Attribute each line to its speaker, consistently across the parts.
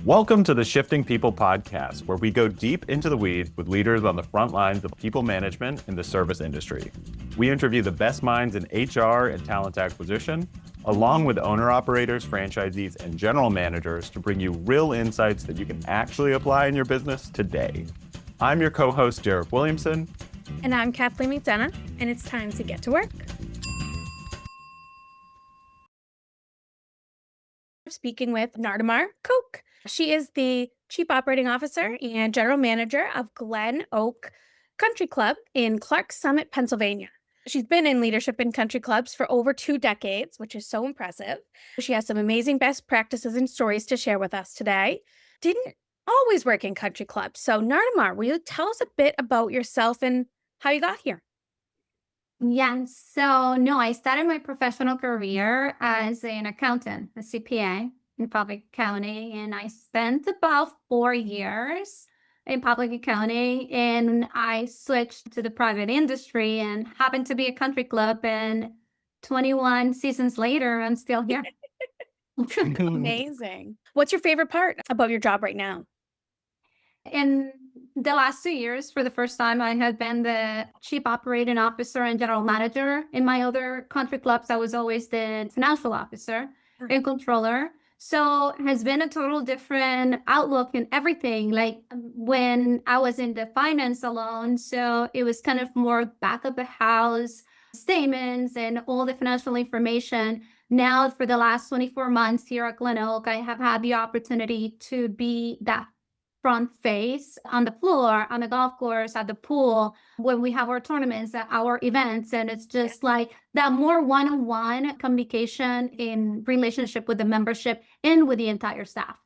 Speaker 1: Welcome to the Shifting People podcast, where we go deep into the weeds with leaders on the front lines of people management in the service industry. We interview the best minds in HR and talent acquisition, along with owner-operators, franchisees, and general managers to bring you real insights that you can actually apply in your business today. I'm your co-host, Derek Williamson.
Speaker 2: And I'm Kathleen McDonough, and it's time to get to work. Speaking with Nardimar Koch. She is the Chief Operating Officer and General Manager of Glen Oak Country Club in Clark Summit, Pennsylvania. She's been in leadership in country clubs for over 2 decades, which is so impressive. She has some amazing best practices and stories to share with us today. Didn't always work in country clubs. So Nardimar, will you tell us a bit about yourself and how you got here?
Speaker 3: I started my professional career as an accountant, a CPA in public accounting, and I spent about 4 years in public accounting, and I switched to the private industry and happened to be a country club, and 21 seasons later, I'm still here.
Speaker 2: Amazing. What's your favorite part about your job right now?
Speaker 3: In the last 2 years, for the first time, I had been the chief operating officer and general manager. In my other country clubs, I was always the financial officer and controller. So it has been a total different outlook in everything. Like when I was in the finance alone, so it was kind of more back of the house statements and all the financial information. Now, for the last 24 months here at Glen Oak, I have had the opportunity to be that front face on the floor, on the golf course, at the pool, when we have our tournaments, our events. And it's just like that more one-on-one communication in relationship with the membership and with the entire staff.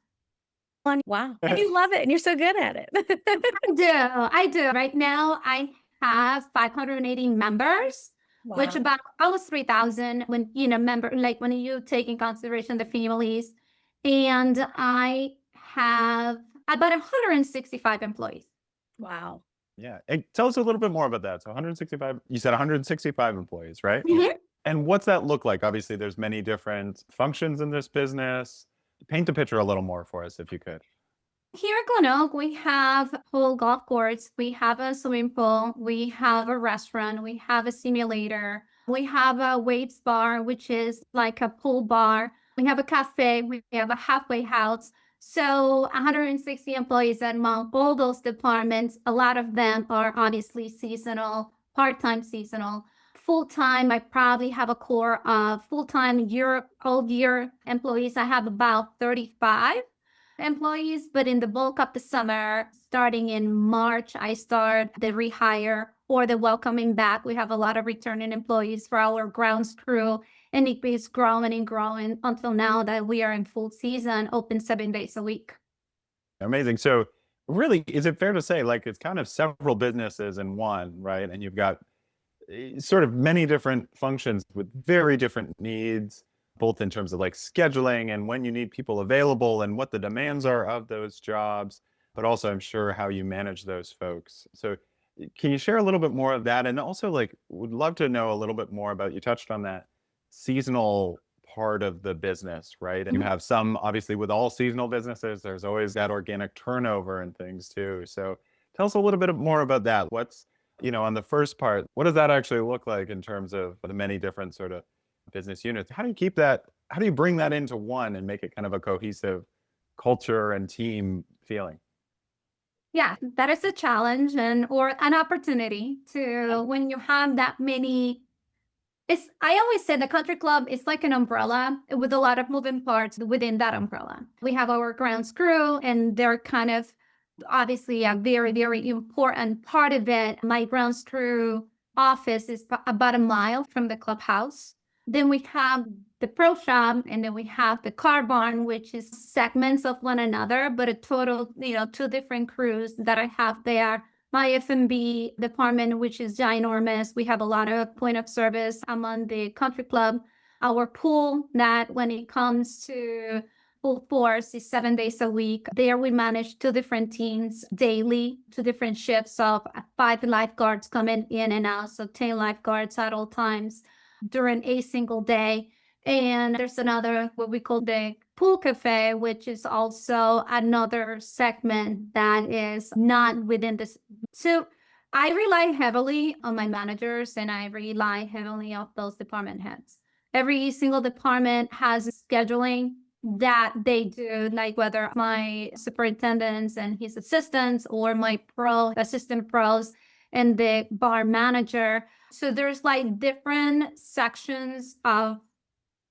Speaker 2: Wow. And you love it and you're so good at it.
Speaker 3: I do. Right now, I have 580 members, which about almost 3,000 when, when you take in consideration the families. And I have about 165 employees.
Speaker 2: Wow.
Speaker 1: Yeah. And tell us a little bit more about that. So 165, you said 165 employees, right?
Speaker 3: Mm-hmm.
Speaker 1: And what's that look like? Obviously, there's many different functions in this business. Paint the picture a little more for us, if you could.
Speaker 3: Here at Glen Oak, we have whole golf courts, we have a swimming pool, we have a restaurant, we have a simulator, we have a weights bar, which is like a pool bar. We have a cafe, we have a halfway house. So 160 employees at all those departments. A lot of them are obviously seasonal, part-time seasonal. Full-time, I probably have a core of full-time whole year employees. I have about 35 employees, but in the bulk of the summer, starting in March, I start the rehire or the welcoming back. We have a lot of returning employees for our grounds crew, and it is growing and growing until now that we are in full season, open 7 days a week.
Speaker 1: Amazing. So really, is it fair to say like it's kind of several businesses in one, right? And you've got sort of many different functions with very different needs, both in terms of like scheduling and when you need people available and what the demands are of those jobs, but also I'm sure how you manage those folks. So can you share a little bit more of that? And also like, would love to know a little bit more about, you touched on that seasonal part of the business, right? And you have some, obviously with all seasonal businesses, there's always that organic turnover and things too. So tell us a little bit more about that. What's, on the first part, what does that actually look like in terms of the many different sort of business units? How do you keep that? How do you bring that into one and make it kind of a cohesive culture and team feeling?
Speaker 3: Yeah, that is a challenge or an opportunity to when you have that many. I always say the country club is like an umbrella with a lot of moving parts within that umbrella. We have our grounds crew, and they're kind of obviously a very, very important part of it. My grounds crew office is about a mile from the clubhouse. Then we have the pro shop, and then we have the car barn, which is segments of one another, but a total, 2 different crews that I have there. My F&B department, which is ginormous. We have a lot of point of service. I'm on the country club. Our pool, that when it comes to full force, is 7 days a week. There we manage 2 different teams daily, 2 different shifts of 5 lifeguards coming in and out. So 10 lifeguards at all times during a single day. And there's another, what we call the pool cafe, which is also another segment that is not within this. So I rely heavily on my managers and I rely heavily on those department heads. Every single department has scheduling that they do, like whether my superintendents and his assistants or my assistant pros and the bar manager. So there's like different sections of,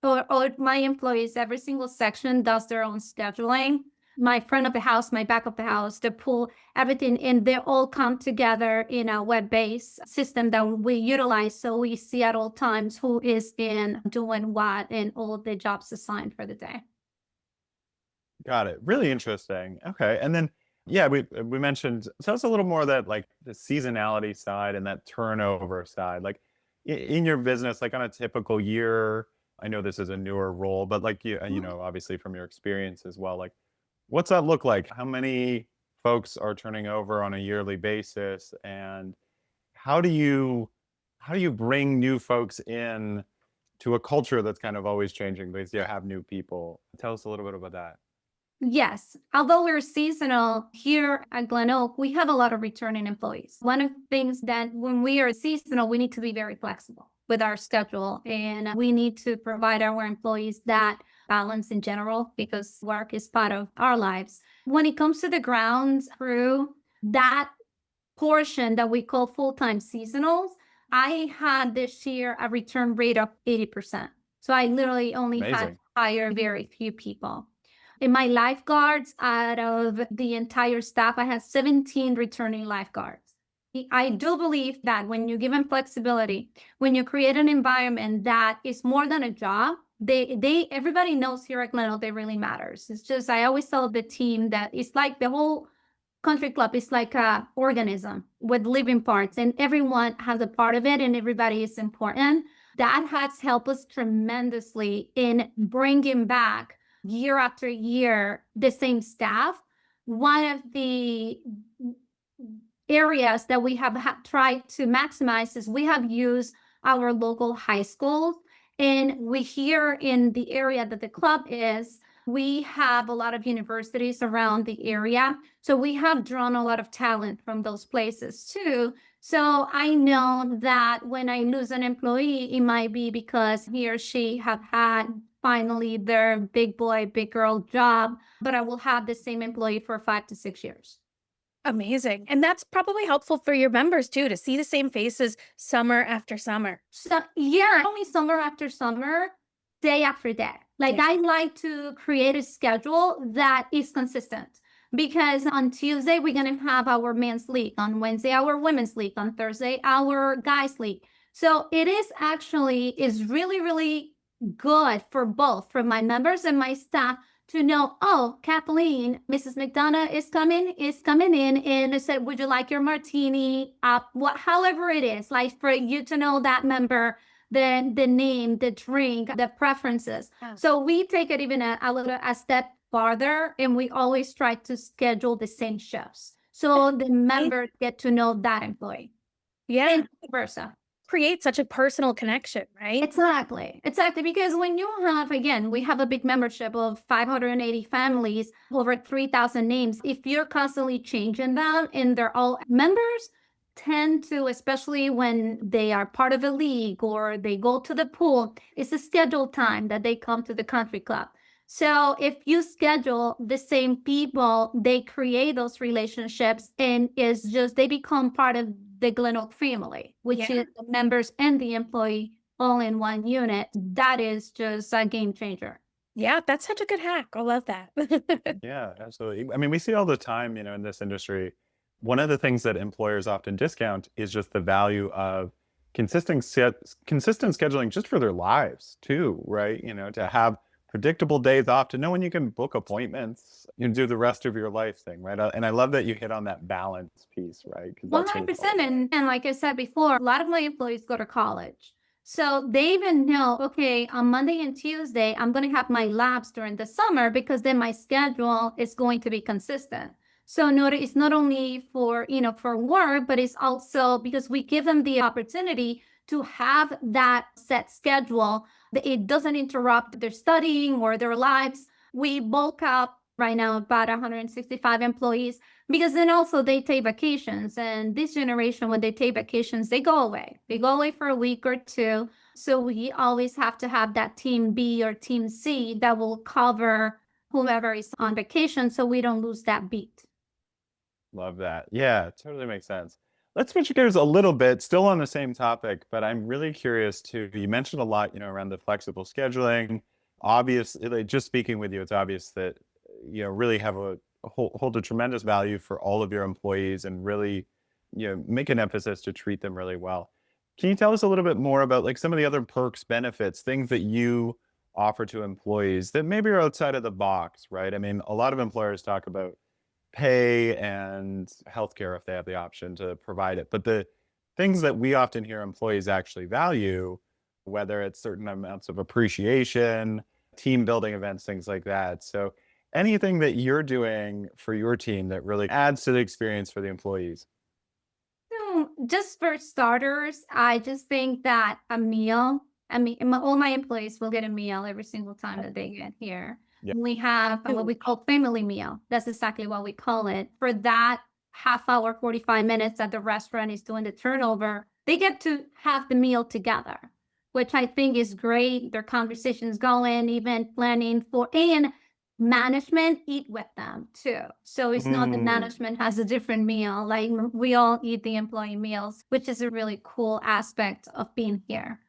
Speaker 3: or my employees, every single section does their own scheduling. My front of the house, my back of the house, the pool, everything, and they all come together in a web-based system that we utilize. So we see at all times who is in doing what and all the jobs assigned for the day.
Speaker 1: Got it. Really interesting. Okay. And then, yeah, we mentioned, tell us a little more of that, like the seasonality side and that turnover side. Like in your business, like on a typical year, I know this is a newer role, but like you know, obviously from your experience as well, like what's that look like? How many folks are turning over on a yearly basis, and how do you bring new folks in to a culture that's kind of always changing because you have new people? Tell us a little bit about that.
Speaker 3: Yes. Although we're seasonal here at Glen Oak, we have a lot of returning employees. One of the things that when we are seasonal, we need to be very flexible with our schedule, and we need to provide our employees that balance in general because work is part of our lives. When it comes to the grounds crew, that portion that we call full-time seasonals, I had this year a return rate of 80%. So I literally only had to hire very few people. In my lifeguards, out of the entire staff, I had 17 returning lifeguards. I do believe that when you give them flexibility, when you create an environment that is more than a job, everybody knows here at Glen Oak that really matters. It's just, I always tell the team that it's like the whole country club is like a organism with living parts, and everyone has a part of it and everybody is important. That has helped us tremendously in bringing back year after year the same staff. One of the areas that we have tried to maximize is we have used our local high schools, and we here in the area that the club is, we have a lot of universities around the area. So we have drawn a lot of talent from those places too. So I know that when I lose an employee, it might be because he or she have had finally their big boy, big girl job, but I will have the same employee for 5 to 6 years.
Speaker 2: Amazing. And that's probably helpful for your members too, to see the same faces summer after summer.
Speaker 3: So yeah, only summer after summer, day after day. Like I like to create a schedule that is consistent, because on Tuesday, we're going to have our men's league. On Wednesday, our women's league. On Thursday, our guys league. So it is really, really good for both, for my members and my staff, to know, oh, Kathleen, Mrs. McDonough is coming in and said, would you like your martini? However it is, like for you to know that member, the name, the drink, the preferences.
Speaker 2: Yeah.
Speaker 3: So we take it even a step farther, and we always try to schedule the same shifts. So the members get to know that employee.
Speaker 2: Yeah.
Speaker 3: And vice versa.
Speaker 2: Create such a personal connection, right?
Speaker 3: Exactly. Because when you have, again, we have a big membership of 580 families, over 3,000 names. If you're constantly changing them and they're all members, tend to, especially when they are part of a league or they go to the pool, it's a scheduled time that they come to the country club. So if you schedule the same people, they create those relationships, and it's just, they become part of the Glen Oak family, which is the members and the employee all in one unit. That is just a game changer.
Speaker 2: Yeah, that's such a good hack. I love that.
Speaker 1: Yeah, absolutely. I mean, we see all the time, you know, in this industry, one of the things that employers often discount is just the value of consistent scheduling just for their lives too, right? You know, to have predictable days off, to know when you can book appointments and do the rest of your life thing, right? And I love that you hit on that balance piece, right?
Speaker 3: 100%. And like I said before, a lot of my employees go to college. So they even know, okay, on Monday and Tuesday, I'm going to have my labs during the summer, because then my schedule is going to be consistent. So it's not only for, for work, but it's also because we give them the opportunity to have that set schedule. It doesn't interrupt their studying or their lives. We bulk up right now about 165 employees because then also they take vacations. And this generation, when they take vacations, they go away. They go away for a week or two. So we always have to have that team B or team C that will cover whoever is on vacation so we don't lose that beat.
Speaker 1: Love that. Yeah, totally makes sense. Let's switch gears a little bit, still on the same topic, but I'm really curious too. You mentioned a lot, around the flexible scheduling. Obviously, like, just speaking with you, it's obvious that really have a hold a tremendous value for all of your employees and really, make an emphasis to treat them really well. Can you tell us a little bit more about like some of the other perks, benefits, things that you offer to employees that maybe are outside of the box, right? I mean, a lot of employers talk about pay and healthcare if they have the option to provide it. But the things that we often hear employees actually value, whether it's certain amounts of appreciation, team building events, things like that. So anything that you're doing for your team that really adds to the experience for the employees.
Speaker 3: Just for starters, I just think that a meal, all my employees will get a meal every single time that they get here.
Speaker 1: Yeah.
Speaker 3: We have what we call family meal. That's exactly what we call it. For that half hour, 45 minutes that the restaurant is doing the turnover, they get to have the meal together, which I think is great. Their conversations going, even planning for, and management eat with them too. So it's not the management has a different meal. Like we all eat the employee meals, which is a really cool aspect of being here.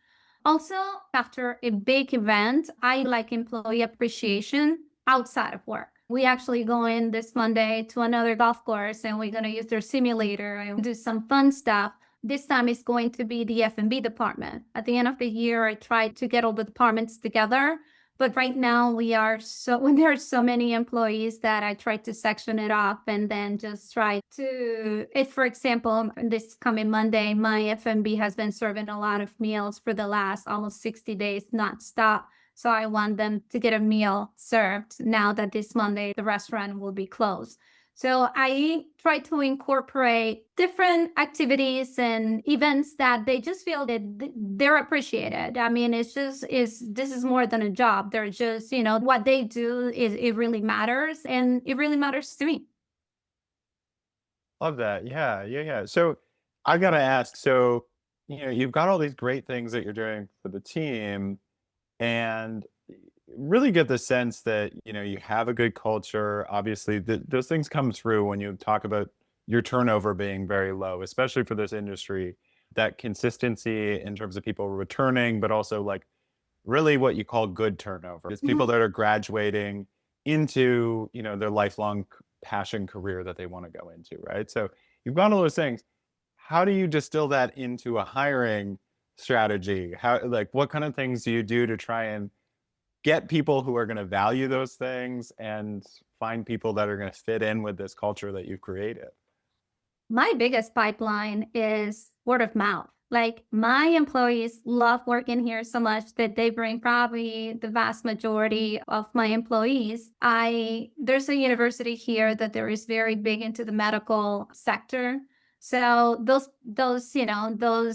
Speaker 3: Also, after a big event, I like employee appreciation outside of work. We actually go in this Monday to another golf course and we're going to use their simulator and do some fun stuff. This time it's going to be the F&B department. At the end of the year, I try to get all the departments together. But right now when there are so many employees that I try to section it off and then just try to, if for example, this coming Monday, my F&B has been serving a lot of meals for the last almost 60 days, nonstop. So I want them to get a meal served now that this Monday the restaurant will be closed. So I try to incorporate different activities and events that they just feel that they're appreciated. I mean, this is more than a job. They're just, what they do it really matters and it really matters to me.
Speaker 1: Love that. Yeah, yeah, yeah. So I gotta ask, so you've got all these great things that you're doing for the team, and really get the sense that you have a good culture. Obviously, those things come through when you talk about your turnover being very low, especially for this industry. That consistency in terms of people returning, but also like really what you call good turnover. It's people that are graduating into their lifelong passion career that they want to go into, right? So you've got all those things. How do you distill that into a hiring strategy? How, like, what kind of things do you do to try and get people who are going to value those things and find people that are going to fit in with this culture that you've created?
Speaker 3: My biggest pipeline is word of mouth. Like my employees love working here so much that they bring probably the vast majority of my employees. There's a university here that there is very big into the medical sector. So those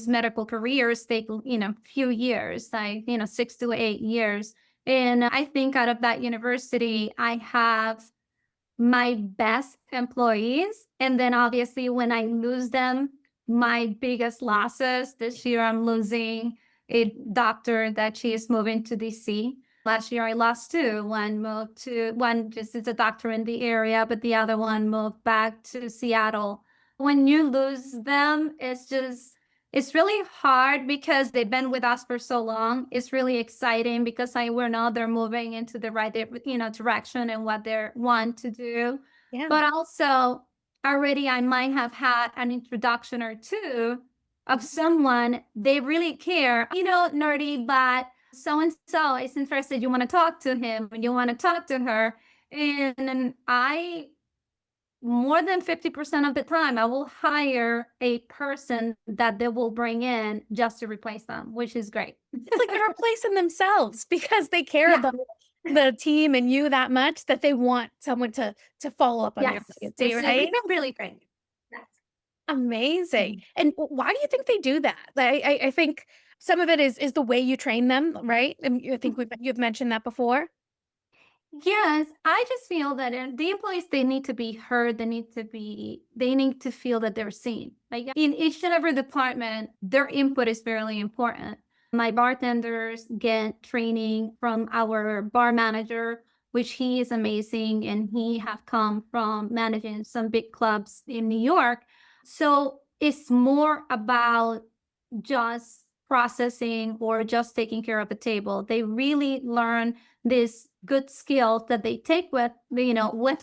Speaker 3: medical careers take, few years, like, 6 to 8 years. And I think out of that university, I have my best employees. And then obviously when I lose them, my biggest losses this year, I'm losing a doctor that she is moving to DC. Last year I lost two. One just is a doctor in the area, but the other one moved back to Seattle. When you lose them, it's really hard because they've been with us for so long. It's really exciting because we know they're moving into the right, direction and what they want to do.
Speaker 2: Yeah.
Speaker 3: But also already I might have had an introduction or two of someone they really care, Nerdy, but so-and-so is interested. You want to talk to him and you want to talk to her. And more than 50% of the time, I will hire a person that they will bring in just to replace them, which is great.
Speaker 2: It's like they're replacing themselves because they care
Speaker 3: Yeah.
Speaker 2: about the team and you that much that they want someone to follow up on
Speaker 3: Yes,
Speaker 2: their legacy, right?
Speaker 3: it's really great. Yes.
Speaker 2: Amazing. And why do you think they do that? I think some of it is the way you train them, right? And I think you've mentioned that before.
Speaker 3: Yes, I just feel that the employees, they need to be heard. They need to feel that they're seen. Like in each and every department, their input is very important. My bartenders get training from our bar manager, which he is amazing, and he have come from managing some big clubs in New York. So it's more about just processing or just taking care of the table. They really learn these good skills that they take with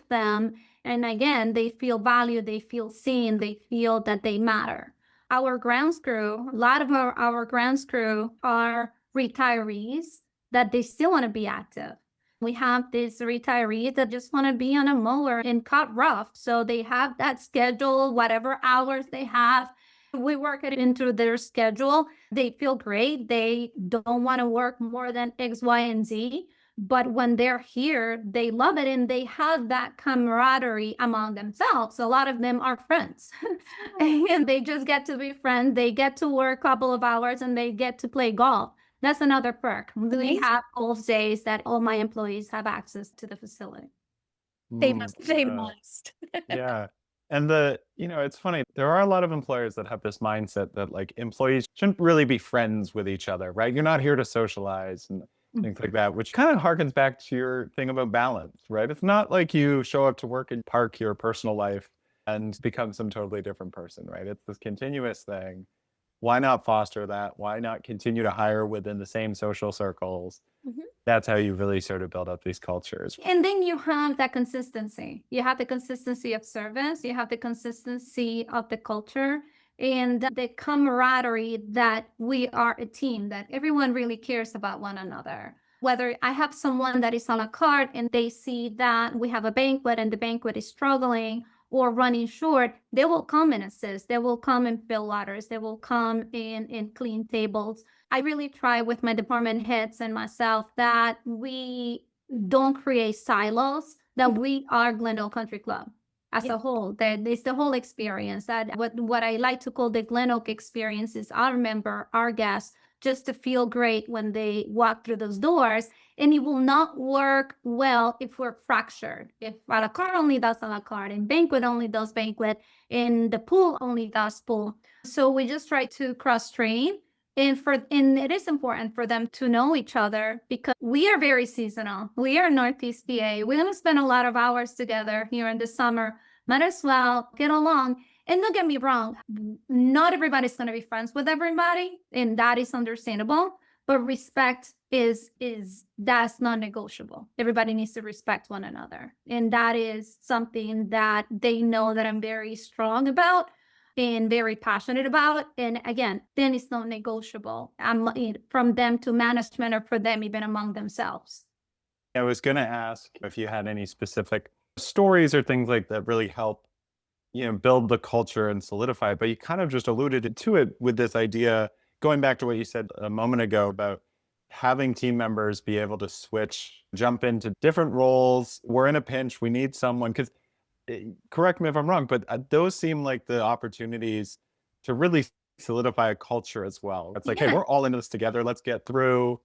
Speaker 3: them. And again, they feel valued, they feel seen, they feel that they matter. Our grounds crew, a lot of our grounds crew are retirees that they still want to be active. We have these retirees that just want to be on a mower and cut rough. So they have that schedule, whatever hours they have. We work it into their schedule. They feel great. They don't want to work more than X, Y, and Z. But when they're here, they love it and they have that camaraderie among themselves. A lot of them are friends and they just get to be friends. They get to work a couple of hours and they get to play golf. That's another perk. We have golf days that all my employees have access to the facility.
Speaker 2: They must. They
Speaker 1: Uh,
Speaker 2: must.
Speaker 1: yeah. And it's funny, there are a lot of employers that have this mindset that like employees shouldn't really be friends with each other, right? You're not here to socialize and things like that, which kind of harkens back to your thing about balance, right? It's not like you show up to work and park your personal life and become some totally different person, right? It's this continuous thing. Why not foster that? Why not continue to hire within the same social circles?
Speaker 2: Mhm.
Speaker 1: That's how you really sort of build up these cultures.
Speaker 3: And then you have that consistency. You have the consistency of service, you have the consistency of the culture, and the camaraderie that we are a team, that everyone really cares about one another. Whether I have someone that is on a cart and they see that we have a banquet and the banquet is struggling or running short, they will come and assist. They will come and fill waters. They will come in and clean tables. I really try with my department heads and myself that we don't create silos, that we are Glen Oak Country Club as
Speaker 2: Yeah.
Speaker 3: a whole. That is the whole experience. That what I like to call the Glen Oak experience is our member, our guests, just to feel great when they walk through those doors. And it will not work well if we're fractured. If a la carte only does a la carte, and banquet only does banquet, and the pool only does pool. So we just try to cross train. And it is important for them to know each other because we are very seasonal. We are Northeast PA. We're going to spend a lot of hours together here in the summer. Might as well get along. And don't get me wrong, not everybody's going to be friends with everybody, and that is understandable. But respect is that's non-negotiable. Everybody needs to respect one another, and that is something that they know that I'm very strong about and very passionate about. And again, then it's not negotiable. From them to management or for them even among themselves.
Speaker 1: I was going to ask if you had any specific stories or things like that really help, build the culture and solidify it. But you kind of just alluded to it with this idea, going back to what you said a moment ago about having team members be able to switch, jump into different roles. We're in a pinch. We need someone because correct me if I'm wrong, but those seem like the opportunities to really solidify a culture as well. It's like, hey,
Speaker 3: Yeah.
Speaker 1: we're all in this together. Let's get through,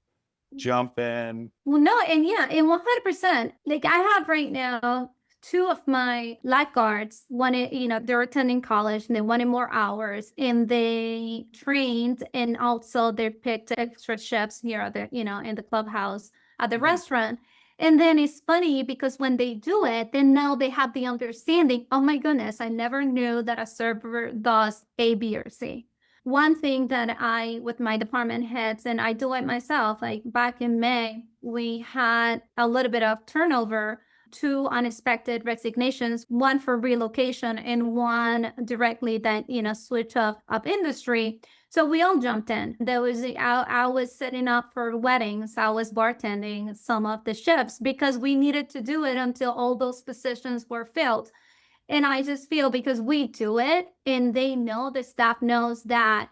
Speaker 1: jump in.
Speaker 3: Well, no, and yeah, and 100%. Like I have right now, two of my lifeguards wanted, they're attending college and they wanted more hours and they trained and also they picked extra chefs here at the, in the clubhouse at the
Speaker 1: Mhm.
Speaker 3: restaurant. And then it's funny because when they do it, then now they have the understanding, oh my goodness, I never knew that a server does A, B, or C. One thing that with my department heads, and I do it myself, like back in May, we had a little bit of turnover, two unexpected resignations, one for relocation and one directly that, switch of industry. So we all jumped in. I was setting up for weddings. I was bartending some of the shifts because we needed to do it until all those positions were filled. And I just feel because we do it and they know, the staff knows that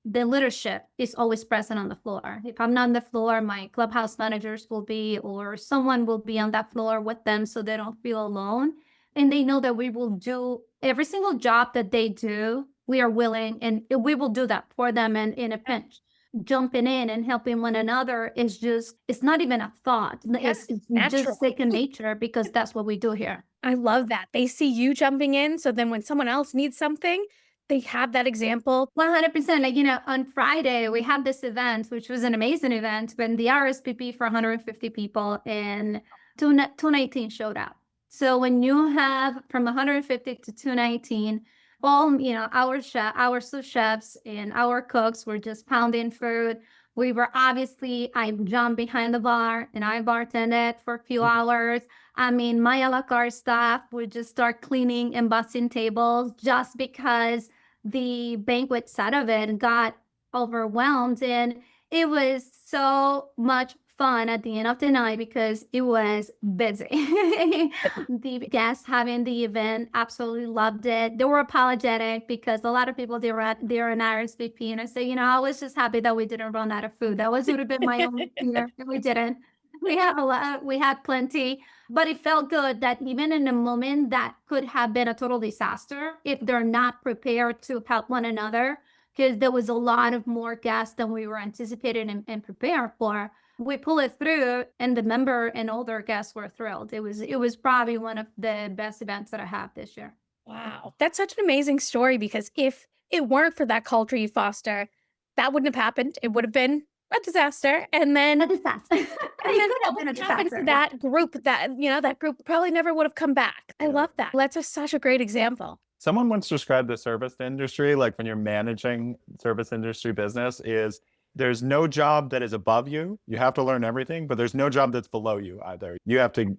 Speaker 3: the leadership is always present on the floor. If I'm not on the floor, my clubhouse managers will be, or someone will be on that floor with them so they don't feel alone. And they know that we will do every single job that they do. We are willing and we will do that for them and in a pinch. jumping in and helping one another is just, it's not even a thought. It's
Speaker 2: natural.
Speaker 3: just second nature because that's what we do here.
Speaker 2: I love that. They see you jumping in. So then when someone else needs something, they have that example.
Speaker 3: 100%. Like, on Friday, we had this event, which was an amazing event, when the RSVP for 150 people and 219 showed up. So when you have from 150 to 219, all, our sous chefs and our cooks were just pounding food. We were I jumped behind the bar and I bartended for a few hours. I mean, my a la carte staff would just start cleaning and bussing tables just because the banquet side of it got overwhelmed. And it was so much fun at the end of the night because it was busy. The guests having the event absolutely loved it. They were apologetic because a lot of people, they're an RSVP, and I say, I was just happy that we didn't run out of food. That would have been my only fear if we didn't. We had plenty, but it felt good that even in a moment that could have been a total disaster, if they're not prepared to help one another, because there was a lot of more guests than we were anticipating and prepared for. We pull it through, and the member and older guests were thrilled. It was probably one of the best events that I have this year.
Speaker 2: Wow. That's such an amazing story because if it weren't for that culture you foster, that wouldn't have happened. It would have been a disaster. And then
Speaker 3: A disaster.
Speaker 2: And then what happened to that group that group probably never would have come back. I love that. That's just such a great example.
Speaker 1: Someone once described the service industry, like when you're managing service industry business, is there's no job that is above you. You have to learn everything, but there's no job that's below you either. You have to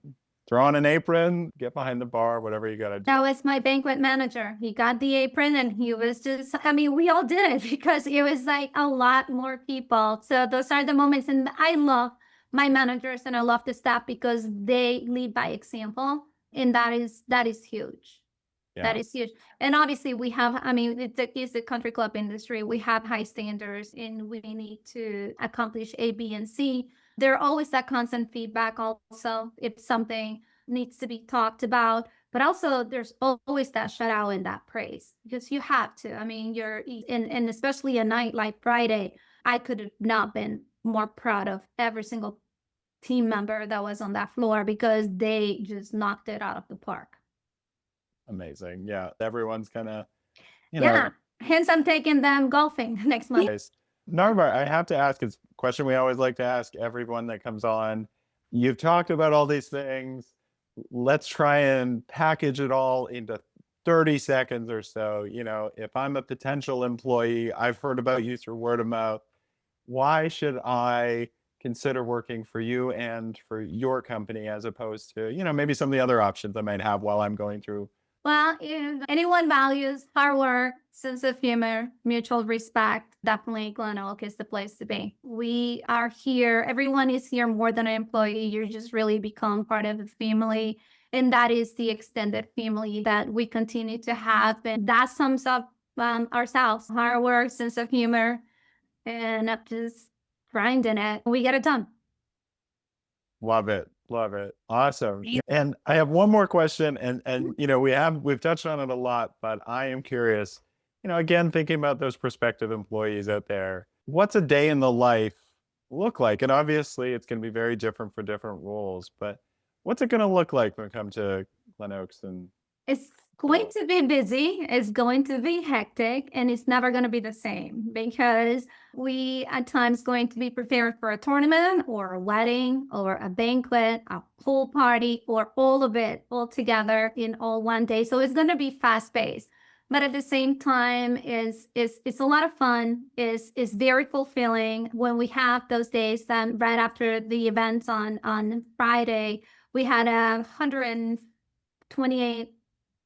Speaker 1: throw on an apron, get behind the bar, whatever you got to do.
Speaker 3: That was my banquet manager. He got the apron and he was just, we all did it because it was like a lot more people. So those are the moments. And I love my managers and I love the staff because they lead by example. And that is huge. Yeah. That is huge. And obviously we have, it's the country club industry. We have high standards and we need to accomplish A, B, and C. There always that constant feedback also if something needs to be talked about, but also there's always that shout out and that praise because you have to. You're and especially a night like Friday, I could have not been more proud of every single team member that was on that floor because they just knocked it out of the park.
Speaker 1: Amazing. Yeah. Everyone's kind of,
Speaker 3: Hence I'm taking them golfing next month.
Speaker 1: Nice. Nardimar, I have to ask, it's a question we always like to ask everyone that comes on. You've talked about all these things. Let's try and package it all into 30 seconds or so. If I'm a potential employee, I've heard about you through word of mouth. Why should I consider working for you and for your company as opposed to, maybe some of the other options I might have while I'm going through?
Speaker 3: Well, if anyone values hard work, sense of humor, mutual respect, definitely Glen Oak is the place to be. We are here. Everyone is here more than an employee. You just really become part of the family. And that is the extended family that we continue to have. And that sums up ourselves. Hard work, sense of humor, and just grinding it. We get it done.
Speaker 1: Love it. Love it. Awesome. And I have one more question and we've touched on it a lot, but I am curious, again, thinking about those prospective employees out there, what's a day in the life look like? And obviously it's going to be very different for different roles, but what's it going to look like when it comes to Glen Oaks? And
Speaker 3: it's going to be busy, it's going to be hectic, and it's never going to be the same because we at times going to be prepared for a tournament or a wedding or a banquet, a pool party, or all of it all together in all one day. So it's going to be fast paced, but at the same time it's a lot of fun. It's very fulfilling when we have those days. Right after the events on Friday, we had 128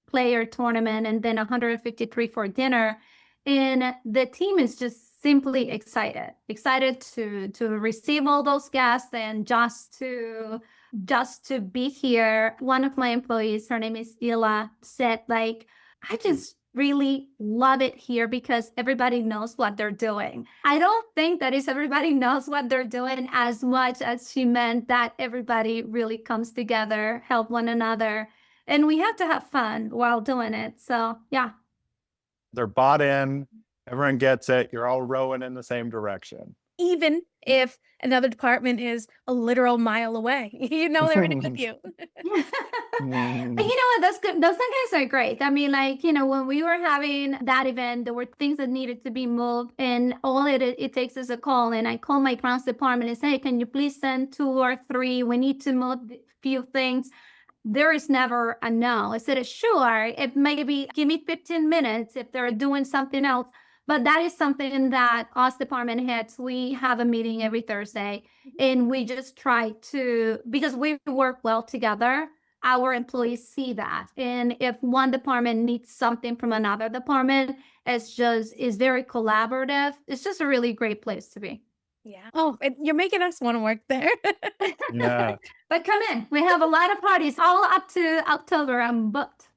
Speaker 3: player tournament and then 153 for dinner, and the team is just simply excited to receive all those guests and just to be here. One of my employees, her name is Ila, said I just really love it here because everybody knows what they're doing. I don't think that is everybody knows what they're doing as much as she meant that everybody really comes together, help one another. And we have to have fun while doing it. So,
Speaker 1: they're bought in. Everyone gets it. You're all rowing in the same direction.
Speaker 2: even if another department is a literal mile away. You know they're in it with you.
Speaker 3: And you know what? That's good. Those things are great. I mean, like, when we were having that event, there were things that needed to be moved, and all it takes is a call. And I call my grounds department and say, hey, can you please send 2 or 3? We need to move a few things. There is never a no. I said, sure, if maybe give me 15 minutes if they're doing something else. But that is something that us department heads, we have a meeting every Thursday, and we just try to, because we work well together, our employees see that. And if one department needs something from another department, is very collaborative. It's just a really great place to be.
Speaker 2: Yeah. Oh, you're making us want to work there.
Speaker 1: Yeah.
Speaker 3: But come in. We have a lot of parties all up to October. I'm booked.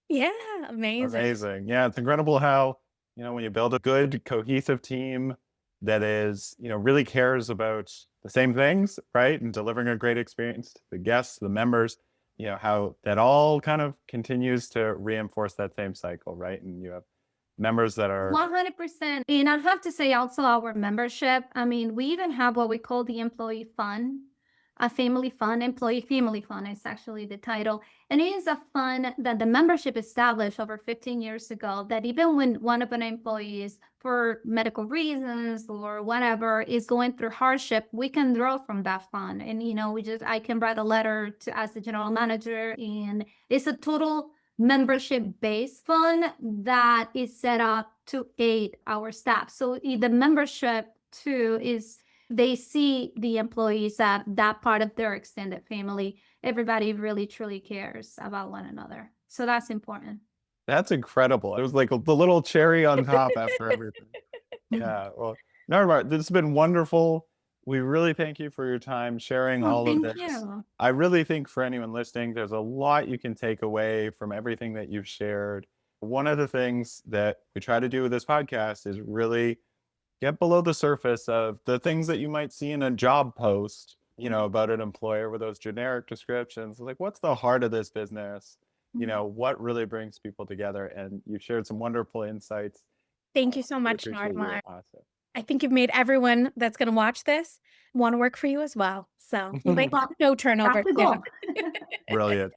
Speaker 2: Yeah, amazing.
Speaker 1: Amazing. Yeah, it's incredible how, when you build a good, cohesive team that is, really cares about the same things, right? And delivering a great experience to the guests, the members, how that all kind of continues to reinforce that same cycle, right? And you have members that are
Speaker 3: 100%. And I have to say also our membership. I mean, we even have what we call the employee fund, a family fund, employee family fund is actually the title. And it is a fund that the membership established over 15 years ago, that even when one of our employees, for medical reasons or whatever, is going through hardship, we can draw from that fund. And, I can write a letter to as the general manager, and it's a total membership-based fund that is set up to aid our staff. So the membership too is, they see the employees that part of their extended family. Everybody really truly cares about one another. So that's important.
Speaker 1: That's incredible. It was like the little cherry on top after everything. Yeah. Well, Nardimar, this has been wonderful. We really thank you for your time sharing all of this.
Speaker 3: Thank you.
Speaker 1: I really think for anyone listening, there's a lot you can take away from everything that you've shared. One of the things that we try to do with this podcast is really get below the surface of the things that you might see in a job post, about an employer with those generic descriptions. Like, what's the heart of this business? What really brings people together? And you shared some wonderful insights.
Speaker 2: Thank you so
Speaker 1: We
Speaker 2: much,
Speaker 1: appreciate you.
Speaker 2: Nardimar.
Speaker 1: Awesome.
Speaker 2: I think you've made everyone that's going to watch this want to work for you as well. So you might have no turnover.
Speaker 3: That's the goal.
Speaker 1: Brilliant.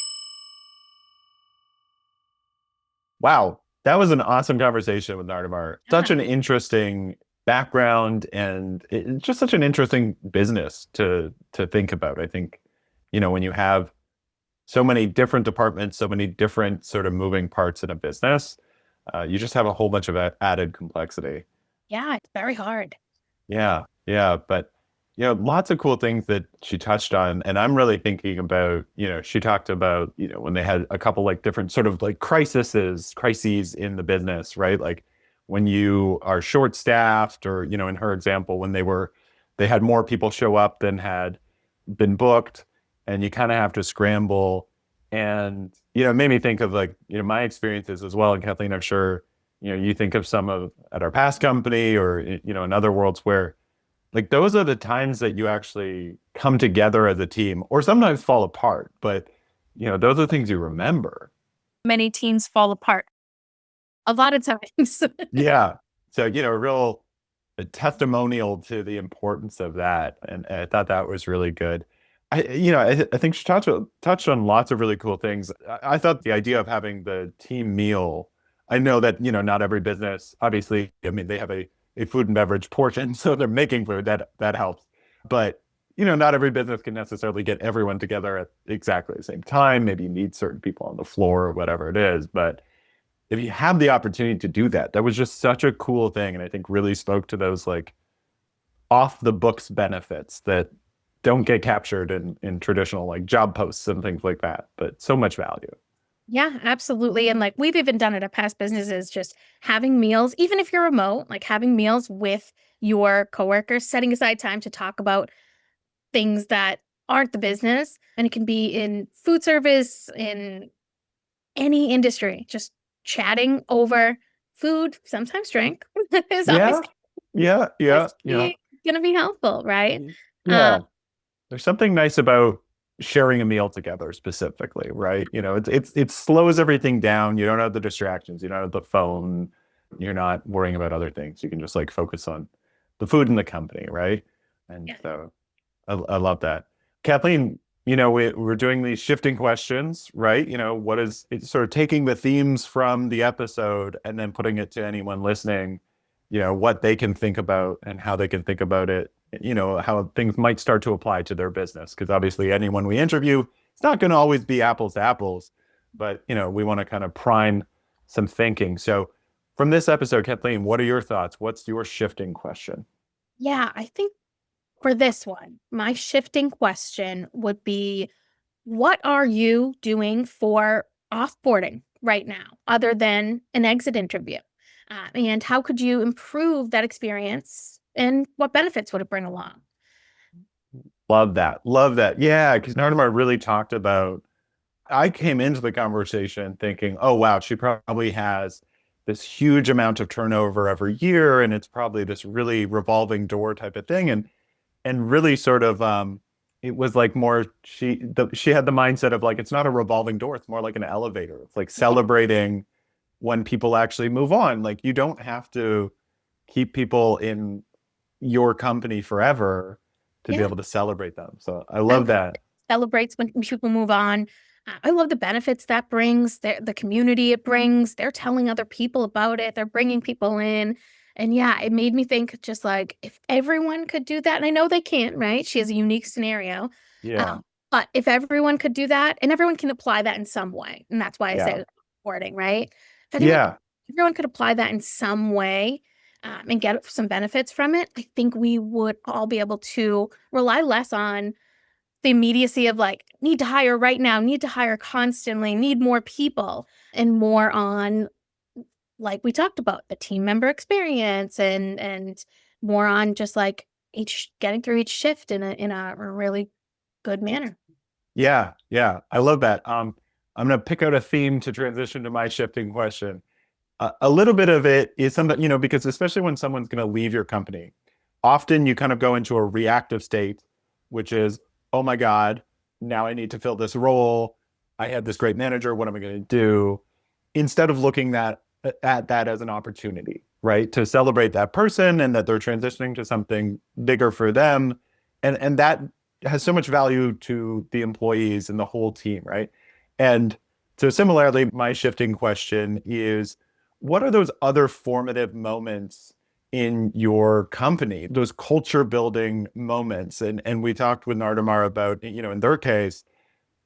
Speaker 1: Wow. That was an awesome conversation with Nardimar. Such an interesting background, and it's just such an interesting business to think about. I think, when you have so many different departments, so many different sort of moving parts in a business, you just have a whole bunch of added complexity.
Speaker 2: Yeah, it's very hard.
Speaker 1: Yeah. But, lots of cool things that she touched on. And I'm really thinking about, she talked about, when they had a couple like different sort of like crises in the business, right? Like when you are short staffed, or, in her example, when they had more people show up than had been booked, and you kind of have to scramble. And, it made me think of like, my experiences as well. And Kathleen, I'm sure, you think of some of at our past company, or, in other worlds where like those are the times that you actually come together as a team, or sometimes fall apart. But, those are things you remember.
Speaker 2: Many teams fall apart a lot of times.
Speaker 1: Yeah. So, real testimonial to the importance of that. And I thought that was really good. I think she touched on lots of really cool things. I thought the idea of having the team meal, I know that, not every business, obviously, I mean, they have a food and beverage portion, so they're making food, that helps. But, not every business can necessarily get everyone together at exactly the same time. Maybe you need certain people on the floor or whatever it is. But if you have the opportunity to do that, that was just such a cool thing. And I think really spoke to those like off the books benefits that don't get captured in traditional like job posts and things like that, but so much value.
Speaker 2: Yeah, absolutely. And like we've even done it at past businesses, just having meals, even if you're remote, like having meals with your coworkers, setting aside time to talk about things that aren't the business. And it can be in food service, in any industry, just chatting over food, sometimes drink is always
Speaker 1: Yeah.
Speaker 2: going to be helpful, right?
Speaker 1: Yeah. There's something nice about sharing a meal together specifically, right? It slows everything down. You don't have the distractions. You don't have the phone. You're not worrying about other things. You can just like focus on the food in the company, right? And
Speaker 2: Yeah.
Speaker 1: so I love that. Kathleen, we're doing these shifting questions, right? What is it's sort of taking the themes from the episode and then putting it to anyone listening, what they can think about and how they can think about it, how things might start to apply to their business. Because obviously anyone we interview, it's not going to always be apples to apples, but we want to kind of prime some thinking. So from this episode, Kathleen, what are your thoughts? What's your shifting question?
Speaker 2: Yeah, I think for this one, my shifting question would be, what are you doing for offboarding right now, other than an exit interview? And how could you improve that experience? And what benefits would it bring along?
Speaker 1: Love that. Love that. Yeah, because Nardimar really talked about, I came into the conversation thinking, oh, wow, she probably has this huge amount of turnover every year, and it's probably this really revolving door type of thing. And really sort of it was like more she had the mindset of like, it's not a revolving door, it's more like an elevator. It's like celebrating when people actually move on. Like, you don't have to keep people in your company forever to be
Speaker 2: Yeah.
Speaker 1: able to celebrate them. So I
Speaker 2: I
Speaker 1: love
Speaker 2: love
Speaker 1: that.
Speaker 2: Celebrates when people move on. I love the benefits that brings, the community it brings. They're telling other people about it. They're bringing people in. And yeah, it made me think, just like, if everyone could do that, and I know they can't, right? She has a unique scenario.
Speaker 1: Yeah.
Speaker 2: But if everyone could do that, and everyone can apply that in some way, and that's why I
Speaker 1: Yeah.
Speaker 2: say wording, right? If
Speaker 1: Yeah.
Speaker 2: everyone could apply that in some way, and get some benefits from it, I think we would all be able to rely less on the immediacy of, like, need to hire right now, need to hire constantly, need more people, and more on, like we talked about, the team member experience, and more on just like each getting through each shift in a really good manner.
Speaker 1: Yeah. Yeah. I love that. I'm going to pick out a theme to transition to my shifting question. A little bit of it is something, because especially when someone's going to leave your company, often you kind of go into a reactive state, which is, oh my God, now I need to fill this role. I had this great manager. What am I going to do? Instead of looking at that as an opportunity, right? To celebrate that person and that they're transitioning to something bigger for them. And that has so much value to the employees and the whole team, right? And so similarly, my shifting question is, what are those other formative moments in your company, those culture building moments? And we talked with Nardimar about, in their case,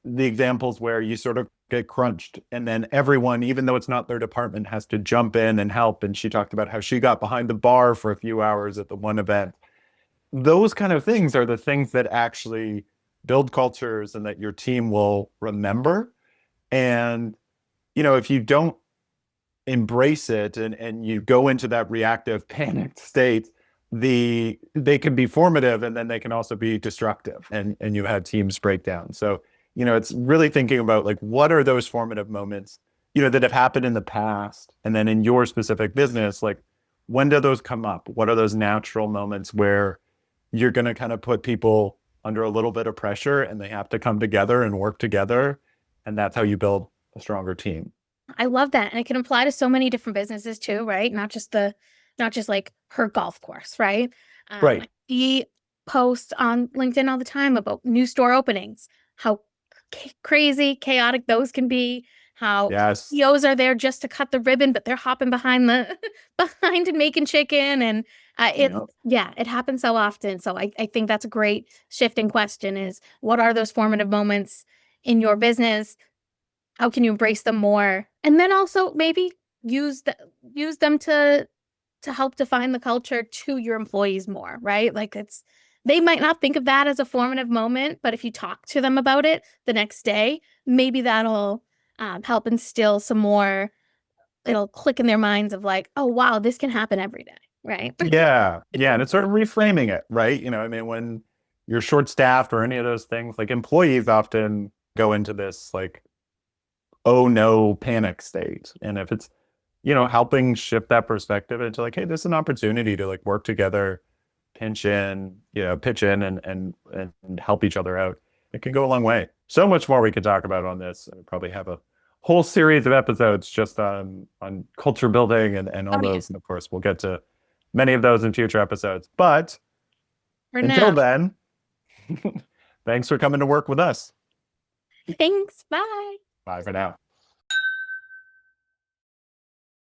Speaker 1: the examples where you sort of get crunched and then everyone, even though it's not their department, has to jump in and help. And she talked about how she got behind the bar for a few hours at the one event. Those kind of things are the things that actually build cultures and that your team will remember. And, if you don't embrace it and you go into that reactive panicked state, they can be formative and then they can also be destructive, and you have teams break down. So it's really thinking about, like, what are those formative moments that have happened in the past, and then in your specific business, like, when do those come up? What are those natural moments where you're going to kind of put people under a little bit of pressure and they have to come together and work together, and that's how you build a stronger team?
Speaker 2: I love that. And it can apply to so many different businesses too, right? Not just like her golf course, right?
Speaker 1: Right.
Speaker 2: He posts on LinkedIn all the time about new store openings, how crazy, chaotic those can be, how
Speaker 1: Yes.
Speaker 2: CEOs are there just to cut the ribbon, but they're hopping behind the behind and making chicken. And
Speaker 1: Yep.
Speaker 2: it happens so often. So I think that's a great shifting question, is, what are those formative moments in your business? How can you embrace them more? And then also maybe use them to help define the culture to your employees more, right? Like, they might not think of that as a formative moment, but if you talk to them about it the next day, maybe that'll help instill some more. It'll click in their minds of, like, oh wow, this can happen every day, right?
Speaker 1: Yeah. Yeah. And it's sort of reframing it, right? I mean, when you're short staffed or any of those things, like, employees often go into this, like, oh no, panic state. And if it's, helping shift that perspective into, like, hey, this is an opportunity to, like, work together, pitch in and help each other out, it can go a long way. So much more we could talk about on this. I would probably have a whole series of episodes just on culture building and all
Speaker 2: Oh, yeah.
Speaker 1: those. And of course, we'll get to many of those in future episodes. But
Speaker 2: For
Speaker 1: until
Speaker 2: now.
Speaker 1: then, thanks for coming to work with us.
Speaker 2: Thanks. Bye.
Speaker 1: Bye for now.